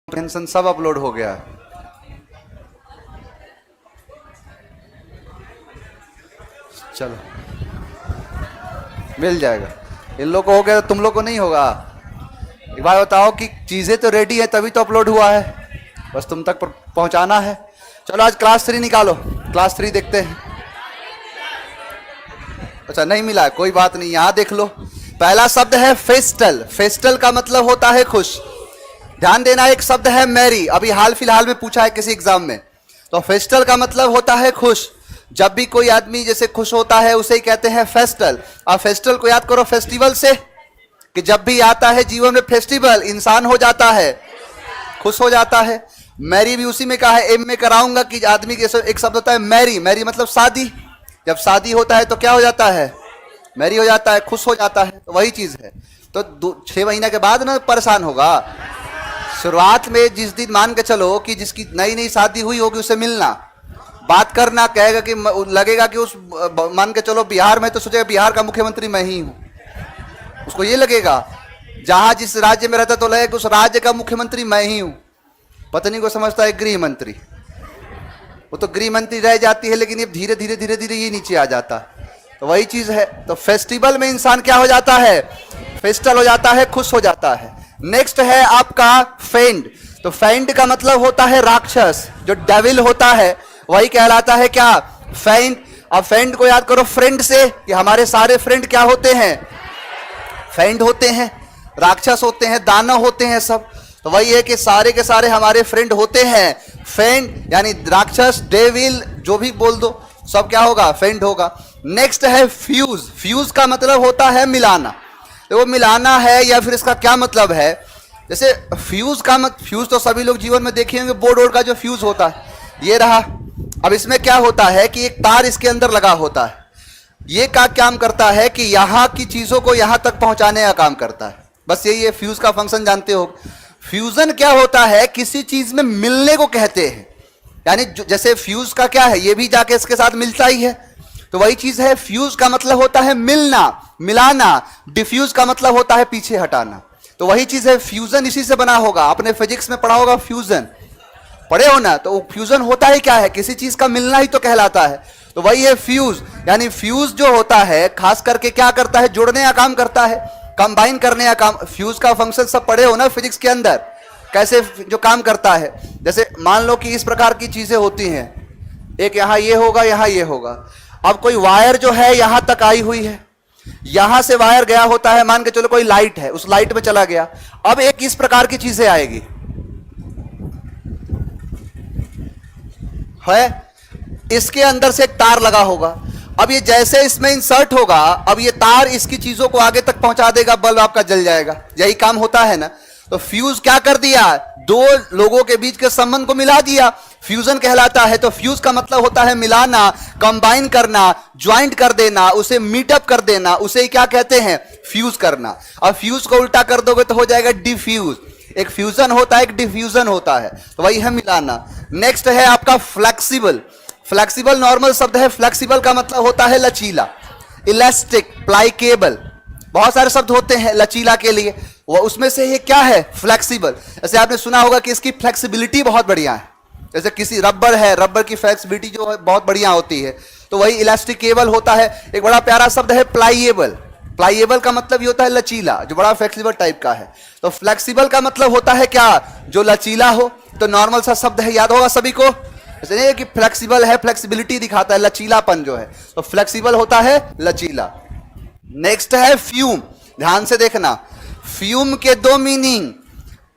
Comprehension सब upload हो गया है। चलो मिल जाएगा। इन लोग को हो गया तो तुम लोग को नहीं होगा। एक बार बताओ कि चीजें तो रेडी है तभी तो अपलोड हुआ है, बस तुम तक पहुंचाना है। चलो आज क्लास 3 निकालो, क्लास 3 देखते हैं। अच्छा नहीं मिला है, कोई बात नहीं, यहां देख लो। पहला शब्द है फेस्टल। फेस्टल का मतलब होता है खुश। ध्यान देना, एक शब्द है मैरी, अभी हाल फिलहाल में पूछा है किसी एग्जाम में। तो फेस्टल का मतलब होता है खुश। जब भी कोई आदमी जैसे खुश होता है उसे ही कहते हैं फेस्टल। अब फेस्टल को याद करो फेस्टिवल से, कि जब भी आता है जीवन में फेस्टिवल, इंसान हो जाता है, खुश हो जाता है। मैरी भी उसी में कहा है, एम में कराऊंगा कि आदमी के एक शब्द होता है मैरी। मैरी मतलब शादी। जब शादी होता है तो क्या हो जाता है? मैरी हो जाता है, खुश हो जाता है। तो वही चीज है। तो 6 महीने के बाद ना परेशान होगा। शुरुआत में जिस दिन मान के चलो कि जिसकी नई नई शादी हुई होगी उसे मिलना, बात करना, कहेगा कि लगेगा कि उस मान के चलो बिहार में, तो सोचेगा बिहार का मुख्यमंत्री मैं ही हूं। उसको ये लगेगा, जहां जिस राज्य में रहता तो लगेगा कि उस राज्य का मुख्यमंत्री मैं ही हूं। पत्नी को समझता है गृह मंत्री, वो तो गृह मंत्री रह जाती है, लेकिन ये धीरे धीरे धीरे धीरे ये नीचे आ जाता। तो वही चीज है। तो फेस्टिवल में इंसान क्या हो जाता है? फेस्टल हो जाता है, खुश हो जाता है। नेक्स्ट है आपका फेंड। तो फेंड का मतलब होता है राक्षस, जो डेविल होता है वही कहलाता है क्या? फेंड। अब फेंड को याद करो फ्रेंड से, कि हमारे सारे फ्रेंड क्या होते हैं? फेंड होते हैं, राक्षस होते हैं, दानव होते हैं सब। तो वही है कि सारे के सारे हमारे फ्रेंड होते हैं। फेंड यानी राक्षस, डेविल, जो भी बोल दो, सब क्या होगा? फेंड होगा। नेक्स्ट है फ्यूज। फ्यूज का मतलब होता है मिलाना। तो वो मिलाना है, या फिर इसका क्या मतलब है? जैसे फ्यूज का फ्यूज तो सभी लोग जीवन में देखे होंगे, बोर्ड वोर्ड का जो फ्यूज होता है, ये रहा। अब इसमें क्या होता है कि एक तार इसके अंदर लगा होता है। ये का काम करता है कि यहां की चीजों को यहां तक पहुंचाने का काम करता है। बस यही है फ्यूज का फंक्शन, जानते हो। फ्यूजन क्या होता है? किसी चीज में मिलने को कहते हैं। यानी जैसे फ्यूज का क्या है, ये भी जाके इसके साथ मिलता ही है। तो वही चीज है। फ्यूज का मतलब होता है मिलना, मिलाना। डिफ्यूज का मतलब होता है पीछे हटाना। तो वही चीज है, फ्यूजन इसी से बना होगा। आपने फिजिक्स में पढ़ा होगा फ्यूजन, पढ़े हो ना? तो फ्यूजन होता ही क्या है? किसी चीज का मिलना ही तो कहलाता है। तो वही है फ्यूज। यानी फ्यूज जो होता है खास करके क्या करता है? जोड़ने का काम करता है, कंबाइन करने का काम। फ्यूज का फंक्शन सब पढ़े हो ना फिजिक्स के अंदर, कैसे जो काम करता है। जैसे मान लो कि इस प्रकार की चीजें होती हैं, एक यहां ये होगा, यहां ये होगा। अब कोई वायर जो है यहां तक आई हुई है, यहां से वायर गया होता है, मान के चलो कोई लाइट है, उस लाइट में चला गया। अब एक इस प्रकार की चीजें आएगी, है इसके अंदर से एक तार लगा होगा। अब ये जैसे इसमें इंसर्ट होगा, अब ये तार इसकी चीजों को आगे तक पहुंचा देगा, बल्ब आपका जल जाएगा। यही काम होता है ना। तो फ्यूज क्या कर दिया? दो लोगों के बीच के संबंध को मिला दिया, फ्यूजन कहलाता है। तो फ्यूज का मतलब होता है मिलाना, कंबाइन करना, ज्वाइंट कर देना, उसे मीटअप कर देना, उसे ही क्या कहते हैं? फ्यूज करना। अब फ्यूज को उल्टा कर दोगे तो हो जाएगा डिफ्यूज। एक फ्यूजन होता है, एक डिफ्यूजन होता है। तो वही है मिलाना। नेक्स्ट है आपका फ्लेक्सिबल। फ्लेक्सिबल नॉर्मल शब्द है। फ्लेक्सिबल का मतलब होता है लचीला, इलास्टिक, प्लाइकेबल। बहुत सारे शब्द होते हैं लचीला के लिए, वो उसमें से ये क्या है? फ्लेक्सिबल। जैसे आपने सुना होगा कि इसकी फ्लेक्सिबिलिटी बहुत बढ़िया है। जैसे किसी रबर है, रबर की फ्लेक्सिबिलिटी जो है बहुत बढ़िया होती है। तो वही इलास्टिकेबल होता है। एक बड़ा प्यारा शब्द है प्लाइएबल। प्लाइएबल का मतलब ये होता है लचीला, जो बड़ा फ्लेक्सिबल टाइप का है। तो फ्लेक्सिबल का मतलब होता है क्या? जो लचीला हो। तो नॉर्मल सा शब्द है, याद होगा सभी को। ऐसे नहीं है कि फ्लेक्सिबल है, फ्लेक्सिबिलिटी दिखाता है, लचीलापन जो है। तो फ्लेक्सिबल होता है लचीला। नेक्स्ट है फ्यूम। ध्यान से देखना, फ्यूम के दो मीनिंग।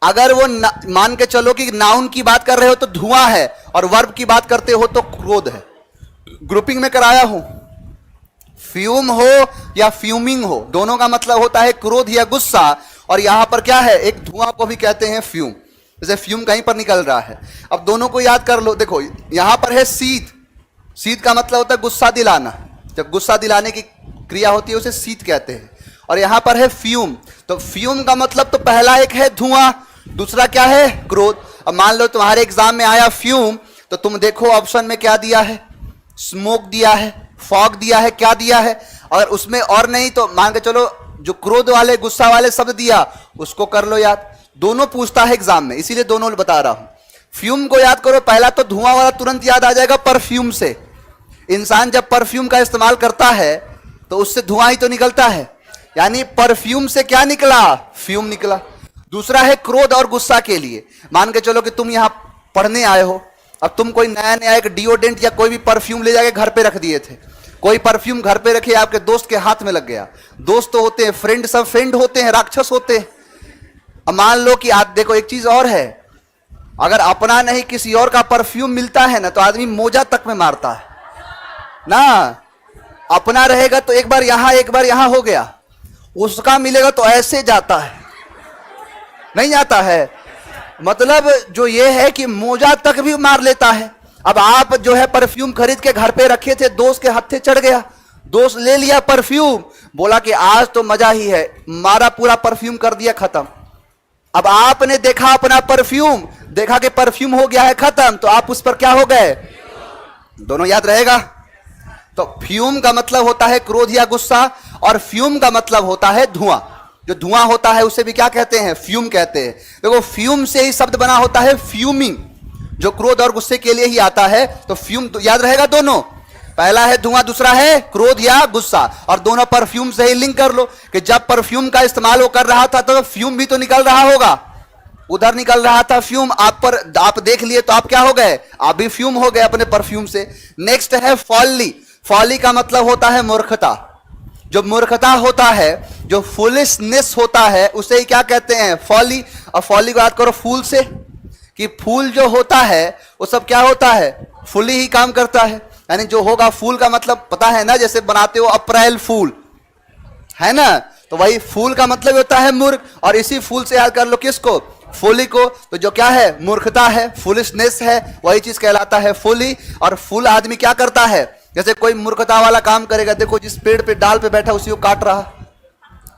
अगर वो मान के चलो कि नाउन की बात कर रहे हो तो धुआं है, और वर्ब की बात करते हो तो क्रोध है। ग्रुपिंग में कराया हूं। फ्यूम हो या फ्यूमिंग हो, दोनों का मतलब होता है क्रोध या गुस्सा। और यहां पर क्या है? एक धुआं को भी कहते हैं फ्यूम। जैसे फ्यूम कहीं पर निकल रहा है। अब दोनों को याद कर लो। देखो यहां पर है शीत। शीत का मतलब होता है गुस्सा दिलाना। जब गुस्सा दिलाने की क्रिया होती है उसे शीत कहते हैं। और यहां पर है फ्यूम। तो फ्यूम का मतलब तो पहला एक है धुआं, दूसरा क्या है? क्रोध। अब मान लो तुम्हारे एग्जाम में आया फ्यूम, तो तुम देखो ऑप्शन में क्या दिया है? स्मोक दिया है, फॉग दिया है, क्या दिया है? अगर उसमें और नहीं तो मान के चलो जो क्रोध वाले, गुस्सा वाले शब्द दिया उसको कर लो याद। दोनों पूछता है एग्जाम में, इसीलिए दोनों बता रहा हूं। फ्यूम को याद करो, पहला तो धुआं वाला तुरंत याद आ जाएगा परफ्यूम से। इंसान जब परफ्यूम का इस्तेमाल करता है तो उससे धुआं ही तो निकलता है, यानी परफ्यूम से क्या निकला, फ्यूम निकला। दूसरा है क्रोध और गुस्सा के लिए। मान के चलो कि तुम यहां पढ़ने आए हो, अब तुम कोई नया नया एक डिओडेंट या कोई भी परफ्यूम ले जाके घर पे रख दिए थे। कोई परफ्यूम घर पे रखे, आपके दोस्त के हाथ में लग गया। दोस्त तो होते हैं फ्रेंड, सब फ्रेंड होते हैं, राक्षस होते हैं। अब मान लो कि आज देखो एक चीज और है, अगर अपना नहीं किसी और का परफ्यूम मिलता है ना तो आदमी मोजा तक में मारता है ना। अपना रहेगा तो एक बार यहां हो गया, उसका मिलेगा तो ऐसे जाता है, नहीं जाता है। मतलब जो ये है कि मोजा तक भी मार लेता है। अब आप जो है परफ्यूम खरीद के घर पे रखे थे, दोस्त के हत्थे चढ़ गया, दोस्त ले लिया परफ्यूम, बोला कि आज तो मजा ही है, मारा पूरा परफ्यूम कर दिया खत्म। अब आपने देखा अपना परफ्यूम, देखा कि परफ्यूम हो गया है खत्म, तो आप उस पर क्या हो गए, दोनों याद रहेगा। तो फ्यूम का मतलब होता है क्रोध या गुस्सा, और फ्यूम का मतलब होता है धुआं। जो धुआं होता है उसे भी क्या कहते हैं, फ्यूम कहते हैं। देखो फ्यूम से ही शब्द बना होता है फ्यूमिंग, जो क्रोध और गुस्से के लिए ही आता है। तो फ्यूम तो याद रहेगा दोनों, पहला है धुआं, दूसरा है क्रोध या गुस्सा, और दोनों परफ्यूम से ही लिंक कर लो कि जब परफ्यूम का इस्तेमाल वो कर रहा था तो फ्यूम भी तो निकल रहा होगा, उधर निकल रहा था फ्यूम, आप देख लिए तो आप क्या हो गए, आप भी फ्यूम हो गए अपने परफ्यूम से। नेक्स्ट है फॉली। फॉली का मतलब होता है मूर्खता। जो मूर्खता होता है, जो फुलिशनेस होता है, उसे ही क्या कहते हैं, फॉली। और फॉली को याद करो फूल से, कि फूल जो होता है वो सब क्या होता है, फुली ही काम करता है। यानी जो होगा, फूल का मतलब पता है ना, जैसे बनाते हो अप्रैल फूल, है ना, तो वही फूल का मतलब होता है मूर्ख। और इसी फूल से याद कर लो किसको, फूली को। तो जो क्या है, मूर्खता है, फुलिशनेस है, वही चीज कहलाता है फूली। और फूल आदमी क्या करता है, जैसे कोई मूर्खता वाला काम करेगा, देखो जिस पेड़ पे डाल पे बैठा उसी को काट रहा,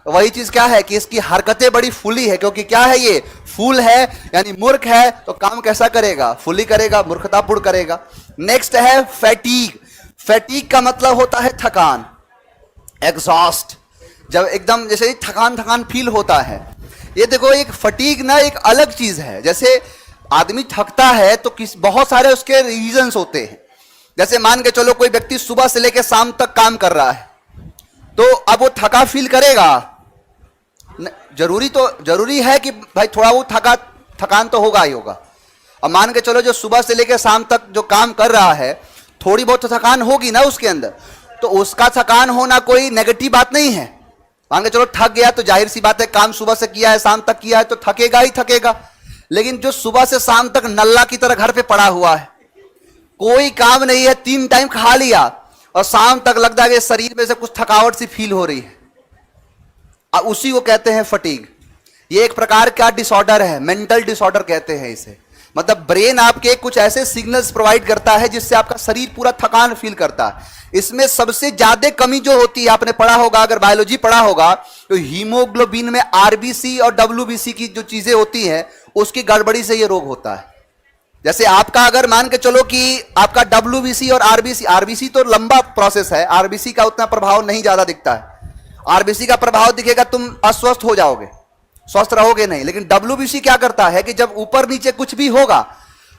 वही चीज क्या है कि इसकी हरकतें बड़ी फूली है, क्योंकि क्या है, ये फूल है, यानी मूर्ख है, तो काम कैसा करेगा, फूली करेगा, मूर्खतापूर्ण करेगा। नेक्स्ट है फैटीग। फैटीग का मतलब होता है थकान, एग्जॉस्ट। जब एकदम जैसे थकान थकान फील होता है। ये देखो एक फटीग ना एक अलग चीज है। जैसे आदमी थकता है तो बहुत सारे उसके रीजंस होते हैं। जैसे मान के चलो कोई व्यक्ति सुबह से लेकर शाम तक काम कर रहा है, तो अब वो थका फील करेगा, जरूरी है कि भाई थोड़ा वो थकान तो होगा ही होगा। अब मान के चलो जो सुबह से लेकर शाम तक जो काम कर रहा है, थोड़ी बहुत तो थकान होगी ना उसके अंदर, तो उसका थकान होना कोई नेगेटिव बात नहीं है। मान के चलो थक गया तो जाहिर सी बात है, काम सुबह से किया है शाम तक किया है तो थकेगा ही थकेगा। लेकिन जो सुबह से शाम तक नल्ला की तरह घर पे पड़ा हुआ है, कोई काम नहीं है, 3 टाइम खा लिया और शाम तक लगता है कि शरीर में से कुछ थकावट सी फील हो रही है, उसी को कहते हैं फटीग। ये एक प्रकार का डिसऑर्डर है, मेंटल डिसऑर्डर कहते हैं इसे। मतलब ब्रेन आपके कुछ ऐसे सिग्नल्स प्रोवाइड करता है जिससे आपका शरीर पूरा थकान फील करता है। इसमें सबसे ज्यादा कमी जो होती है, आपने पढ़ा होगा, अगर बायोलॉजी पढ़ा होगा, तो हीमोग्लोबिन में आरबीसी और डब्ल्यूबीसी की जो चीजें होती हैं, उसकी गड़बड़ी से ये रोग होता है। जैसे आपका अगर मान के चलो कि आपका डब्ल्यूबीसी और आरबीसी तो लंबा प्रोसेस है, आरबीसी का उतना प्रभाव नहीं ज्यादा दिखता है। आरबीसी का प्रभाव दिखेगा, तुम अस्वस्थ हो जाओगे, स्वस्थ रहोगे नहीं। लेकिन डब्ल्यूबीसी क्या करता है कि जब ऊपर नीचे कुछ भी होगा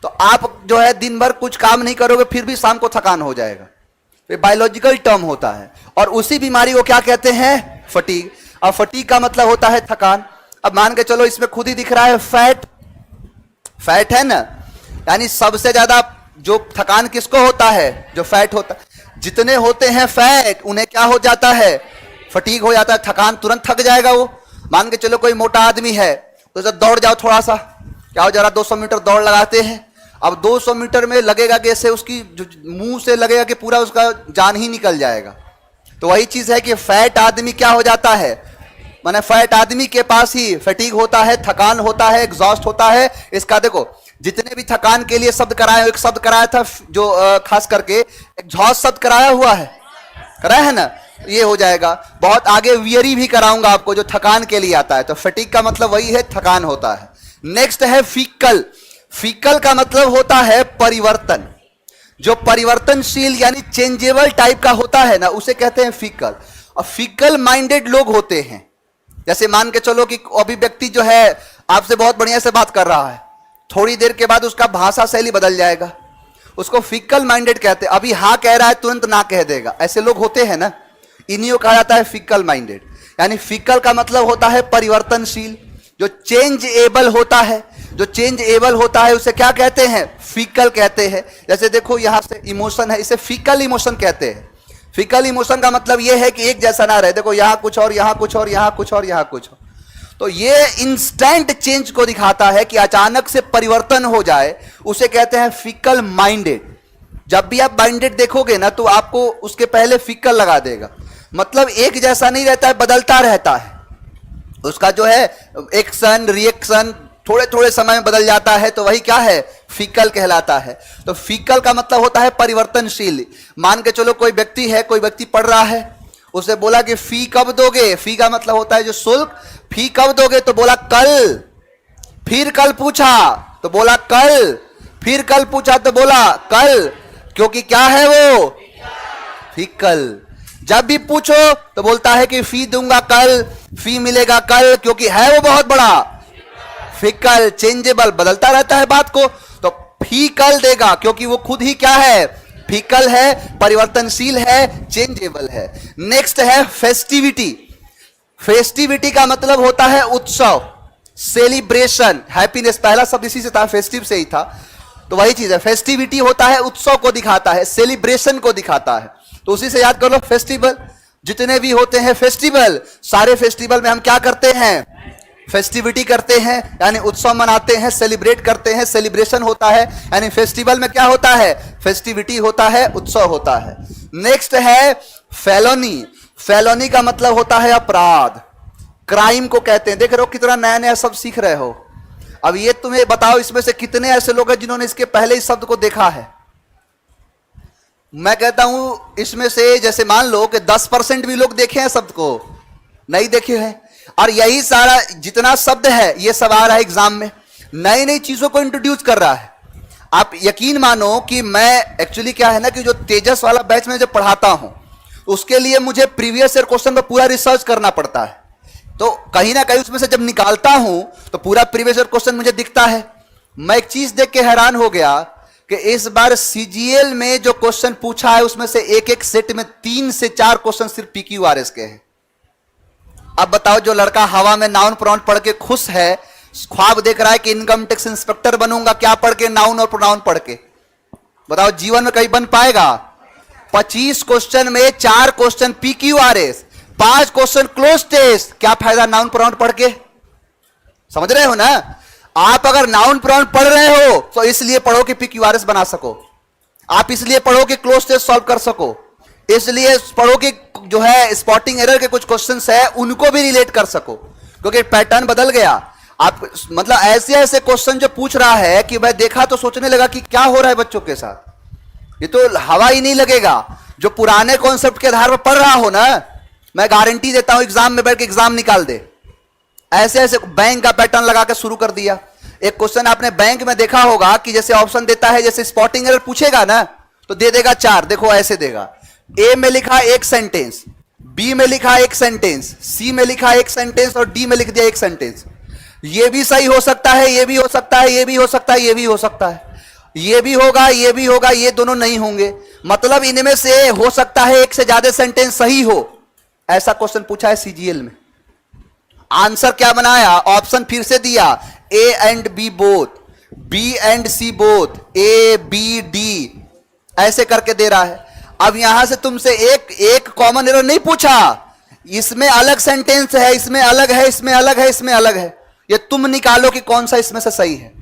तो आप जो है दिन भर कुछ काम नहीं करोगे, फिर भी शाम को थकान हो जाएगा। ये बायोलॉजिकल टर्म होता है, और उसी बीमारी को क्या कहते हैं, फटीग। और फटीग का मतलब होता है थकान। अब मान के चलो इसमें खुद ही दिख रहा है फैट है ना, यानी सबसे ज्यादा जो थकान किसको होता है, जो फैट होता है। जितने होते हैं फैट, उन्हें क्या हो जाता है, फटीग हो जाता है, थकान, तुरंत थक जाएगा वो। मान के चलो कोई मोटा आदमी है, तो जब दौड़ जाओ थोड़ा सा, क्या हो, जरा 200 मीटर दौड़ लगाते हैं। अब 200 मीटर में लगेगा कि ऐसे उसकी मुंह से लगेगा कि पूरा उसका जान ही निकल जाएगा। तो वही चीज है कि फैट आदमी क्या हो जाता है, माने फैट आदमी के पास ही फटीग होता है, थकान होता है, एग्जॉस्ट होता है। इसका देखो जितने भी थकान के लिए शब्द कराए, एक शब्द कराया था जो खास करके एग्जॉस्ट शब्द कराया हुआ है, कराया है ना, ये हो जाएगा। बहुत आगे वियरी भी कराऊंगा आपको जो थकान के लिए आता है। तो फटीग का मतलब वही है, थकान होता है। नेक्स्ट है फीकल। फीकल का मतलब होता है परिवर्तन। जो परिवर्तनशील यानी चेंजेबल टाइप का होता है ना, उसे कहते हैं फीकल। और फीकल माइंडेड लोग होते हैं। जैसे मान के चलो कि अभी व्यक्ति जो है आपसे बहुत बढ़िया से बात कर रहा है, थोड़ी देर के बाद उसका भाषा शैली बदल जाएगा, उसको फिकल माइंडेड कहते हैं। अभी हाँ कह रहा है तुरंत ना कह देगा, ऐसे लोग होते हैं ना, इन्हीं को कहा जाता है फिकल माइंडेड। यानी फिकल का मतलब होता है परिवर्तनशील, जो चेंज एबल होता है, जो चेंज एबल होता है उसे क्या कहते हैं, फिकल कहते हैं। जैसे देखो यहां से इमोशन है, इसे फिकल इमोशन कहते हैं। फिकल इमोशन का मतलब यह है कि एक जैसा ना रहे, देखो यहां कुछ और, यहां कुछ और, यहां कुछ और, यहां कुछ और। तो ये इंस्टेंट चेंज को दिखाता है कि अचानक से परिवर्तन हो जाए, उसे कहते हैं फिकल माइंडेड। जब भी आप माइंडेड देखोगे ना तो आपको उसके पहले फिकल लगा देगा, मतलब एक जैसा नहीं रहता है, बदलता रहता है। उसका जो है एक्शन रिएक्शन थोड़े थोड़े समय में बदल जाता है, तो वही क्या है, फिकल कहलाता है। तो फिकल का मतलब होता है परिवर्तनशील। मान के चलो कोई व्यक्ति है, कोई व्यक्ति पढ़ रहा है, उसे बोला कि फी कब दोगे, फी का मतलब होता है जो शुल्क, फी कब दोगे, तो बोला कल। फिर कल पूछा तो बोला कल, फिर कल पूछा तो बोला कल, क्योंकि क्या है वो, फिकल। जब भी पूछो तो बोलता है कि फी दूंगा कल, फी मिलेगा कल, क्योंकि है वो बहुत बड़ा, फिकल, चेंजेबल, बदलता रहता है बात को। तो फी कल देगा क्योंकि वो खुद ही क्या है, फिकल है, परिवर्तनशील है, चेंजेबल है। नेक्स्ट है फेस्टिविटी। फेस्टिविटी का मतलब होता है उत्सव, सेलिब्रेशन, हैप्पीनेस। पहला शब्द इसी से था, फेस्टिव से ही था, तो वही चीज है। फेस्टिविटी होता है उत्सव को दिखाता है, सेलिब्रेशन को दिखाता है, तो उसी से याद कर लो फेस्टिवल। जितने भी होते हैं फेस्टिवल, सारे फेस्टिवल में हम क्या करते हैं, फेस्टिविटी करते हैं, यानी उत्सव मनाते हैं, सेलिब्रेट करते हैं, सेलिब्रेशन होता है। यानी फेस्टिवल में क्या होता है, फेस्टिविटी होता है, उत्सव होता है। नेक्स्ट है फेलोनी। फेलोनी का मतलब होता है अपराध, क्राइम को कहते हैं। देख रहे हो कितना नया नया शब्द सीख रहे हो। अब ये तुम्हें बताओ, इसमें से कितने ऐसे लोग हैं जिन्होंने इसके पहले इस शब्द को देखा है। मैं कहता हूं इसमें से जैसे मान लो कि 10% भी लोग देखे हैं शब्द को, नहीं देखे हैं। और यही सारा जितना शब्द है ये सब आ रहा है एग्जाम में, नई नई चीजों को इंट्रोड्यूस कर रहा है। आप यकीन मानो कि मैं एक्चुअली क्या है ना, कि जो तेजस वाला बैच में जब पढ़ाता हूं उसके लिए मुझे प्रीवियस ईयर क्वेश्चन पर पूरा रिसर्च करना पड़ता है। तो कहीं ना कहीं उसमें से जब निकालता हूं तो पूरा प्रीवियस ईयर क्वेश्चन मुझे दिखता है। मैं एक चीज देख के हैरान हो गया कि इस बार सीजीएल में जो क्वेश्चन पूछा है उसमें से एक एक सेट में 3 से 4 क्वेश्चन सिर्फ पीक्यूआरएस के हैं। अब बताओ, जो लड़का हवा में नाउन प्रोनाउन पढ़ के खुश है, ख्वाब देख रहा है कि इनकम टैक्स इंस्पेक्टर बनूंगा, क्या पढ़ के, नाउन और प्रोनाउन पढ़ के, बताओ जीवन में कहीं बन पाएगा। 25 क्वेश्चन में 4 question PQRS, 5 question cloze test, क्या फायदा नाउन प्रोनाउन पढ़ के। समझ रहे हो ना। आप अगर नाउन प्रोनाउन पढ़ रहे हो तो इसलिए पढ़ो कि पीक्यूआरएस बना सको, आप इसलिए पढ़ो कि क्लोज टेस्ट सॉल्व कर सको, इसलिए पढ़ो कि जो है स्पॉटिंग एरर के कुछ क्वेश्चंस है उनको भी रिलेट कर सको, क्योंकि पैटर्न बदल गया। आप मतलब ऐसे ऐसे क्वेश्चन जो पूछ रहा है कि मैं देखा तो सोचने लगा कि क्या हो रहा है बच्चों के साथ, ये तो हवा ही नहीं लगेगा। जो पुराने कॉन्सेप्ट के आधार पर पढ़ रहा हो ना, मैं गारंटी देता हूं एग्जाम में बैठ के एग्जाम निकाल दे। ऐसे ऐसे बैंक का पैटर्न लगा के शुरू कर दिया। एक क्वेश्चन आपने बैंक में देखा होगा कि जैसे ऑप्शन देता है, जैसे स्पॉटिंग एरर पूछेगा ना तो दे देगा 4, देखो ऐसे देगा। ए में लिखा एक सेंटेंस, बी में लिखा एक सेंटेंस, सी में लिखा एक सेंटेंस और डी में लिख दिया एक सेंटेंस। ये भी सही हो सकता है, ये भी हो सकता है, ये भी हो सकता है, ये भी हो सकता है, ये भी होगा, ये भी होगा, ये दोनों नहीं होंगे। मतलब इनमें से हो सकता है एक से ज्यादा सेंटेंस सही हो। ऐसा क्वेश्चन पूछा है सीजीएल में। आंसर क्या बनाया, ऑप्शन फिर से दिया, A and B both, B and C both, A B D, ऐसे करके दे रहा है। अब यहां से तुमसे एक कॉमन एरर नहीं पूछा, इसमें अलग सेंटेंस है, इसमें अलग है, इसमें अलग है, इसमें अलग है, ये तुम निकालो कि कौन सा इसमें से सही है।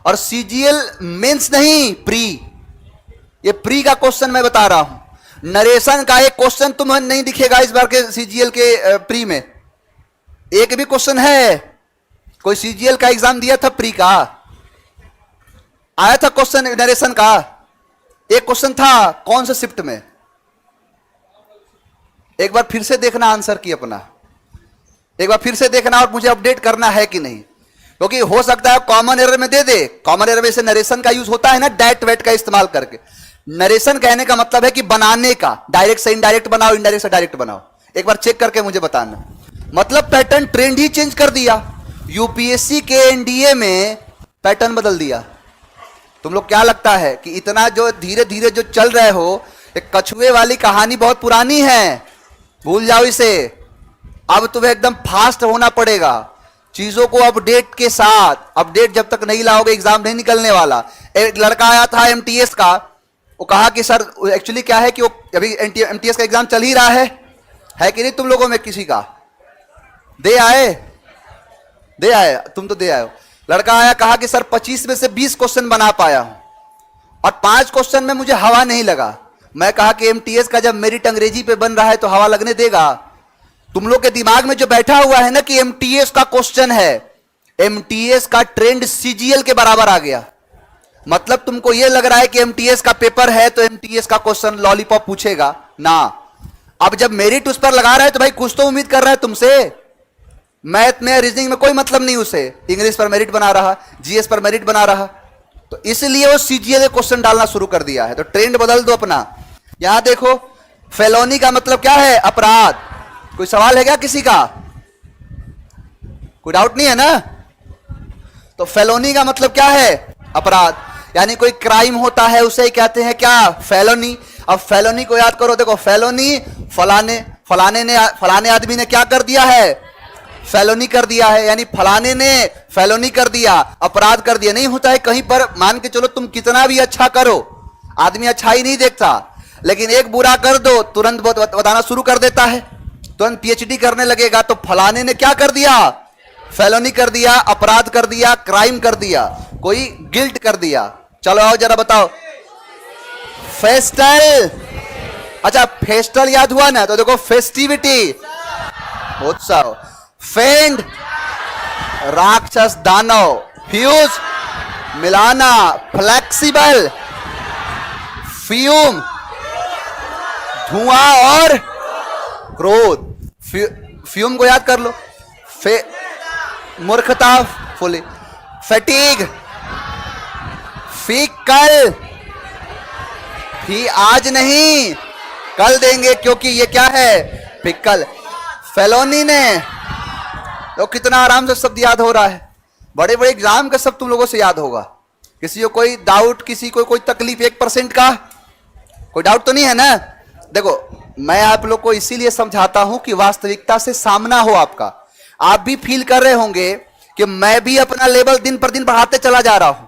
और सीजीएल मेंस नहीं, प्री, ये प्री का क्वेश्चन मैं बता रहा हूं। नरेशन का एक क्वेश्चन तुम्हें नहीं दिखेगा इस बार के सीजीएल के प्री में, एक भी क्वेश्चन है। कोई सीजीएल का एग्जाम दिया था प्री का, आया था क्वेश्चन नरेशन का, एक क्वेश्चन था, कौन से शिफ्ट में, एक बार फिर से देखना आंसर की अपना, एक बार फिर से देखना और मुझे अपडेट करना है कि नहीं, क्योंकि हो सकता है कॉमन एरर में दे दे। कॉमन एरर में से नरेशन का यूज होता है ना, डैट वेट का इस्तेमाल करके। नरेशन कहने का मतलब है कि बनाने का, डायरेक्ट से इनडायरेक्ट बनाओ, इनडायरेक्ट से डायरेक्ट बनाओ। एक बार चेक करके मुझे बताना। मतलब पैटर्न ट्रेंड ही चेंज कर दिया। यूपीएससी के एनडीए में पैटर्न बदल दिया। तुम लोग क्या लगता है कि इतना जो धीरे धीरे जो चल रहे हो, एक कछुए वाली कहानी बहुत पुरानी है, भूल जाओ इसे। अब तुम्हें एकदम फास्ट होना पड़ेगा, चीजों को अपडेट के साथ। अपडेट जब तक नहीं लाओगे एग्जाम नहीं निकलने वाला। एक लड़का आया था एमटीएस का, वो कहा कि सर एक्चुअली क्या है कि वो अभी एमटीएस का एग्जाम चल ही रहा है कि नहीं तुम लोगों में किसी का? दे आए तुम तो दे आए हो। लड़का आया, कहा कि सर 25 में से 20 क्वेश्चन बना पाया हूं और 5 क्वेश्चन में मुझे हवा नहीं लगा। मैं कहा कि एमटीएस का जब मेरिट अंग्रेजी पे बन रहा है तो हवा लगने देगा? तुम लोग के दिमाग में जो बैठा हुआ है ना कि एमटीएस का क्वेश्चन है, एमटीएस का ट्रेंड सीजीएल के बराबर आ गया। मतलब तुमको यह लग रहा है कि एमटीएस का पेपर है तो एमटीएस का क्वेश्चन लॉलीपॉप पूछेगा ना। अब जब मेरिट उस पर लगा रहा है तो भाई कुछ तो उम्मीद कर रहा है तुमसे। मैथ में रीजनिंग में कोई मतलब नहीं उसे, इंग्लिश पर मेरिट बना रहा, जीएस पर मेरिट बना रहा, तो इसलिए वो सीजीएल क्वेश्चन डालना शुरू कर दिया है। तो ट्रेंड बदल दो अपना। यहां देखो, फेलोनी का मतलब क्या है? अपराध। कोई सवाल है क्या किसी का? कोई डाउट नहीं है ना? तो फेलोनी का मतलब क्या है? अपराध। यानी कोई क्राइम होता है उसे कहते हैं क्या? फेलोनी। अब फेलोनी को याद करो, देखो फेलोनी फलाने आदमी ने क्या कर दिया है? फेलोनी कर दिया है, यानी फलाने ने फेलोनी कर दिया, अपराध कर दिया। नहीं होता है कहीं पर, मान के चलो तुम कितना भी अच्छा करो, आदमी अच्छाई नहीं देखता, लेकिन एक बुरा कर दो तुरंत बताना शुरू कर देता है, तुरंत पीएचडी करने लगेगा। तो फलाने ने क्या कर दिया? फेलोनी कर दिया, अपराध कर दिया, क्राइम कर दिया, कोई गिल्ट कर दिया। चलो आओ जरा बताओ। फेस्टल। अच्छा फेस्टल याद हुआ ना, तो देखो फेस्टिविटी, उत्सव। फेंड, राक्षस दानव। फ्यूज, मिलाना। फ्लेक्सिबल, फ्यूम, धुआं और क्रोध। फ्यूम को याद कर लो। मूर्खता, फुली। फैटीग, फीकल, आज नहीं कल देंगे क्योंकि ये क्या है? फिकल। फेलोनी ने तो कितना आराम से शब्द याद हो रहा है। बड़े बड़े एग्जाम का सब तुम लोगों से याद होगा। किसी को कोई डाउट, किसी को कोई तकलीफ 1% का? कोई डाउट तो नहीं है ना? देखो मैं आप लोग को इसीलिए समझाता हूं कि वास्तविकता से सामना हो आपका। आप भी फील कर रहे होंगे कि मैं भी अपना लेवल दिन पर दिन बढ़ाते चला जा रहा हूं,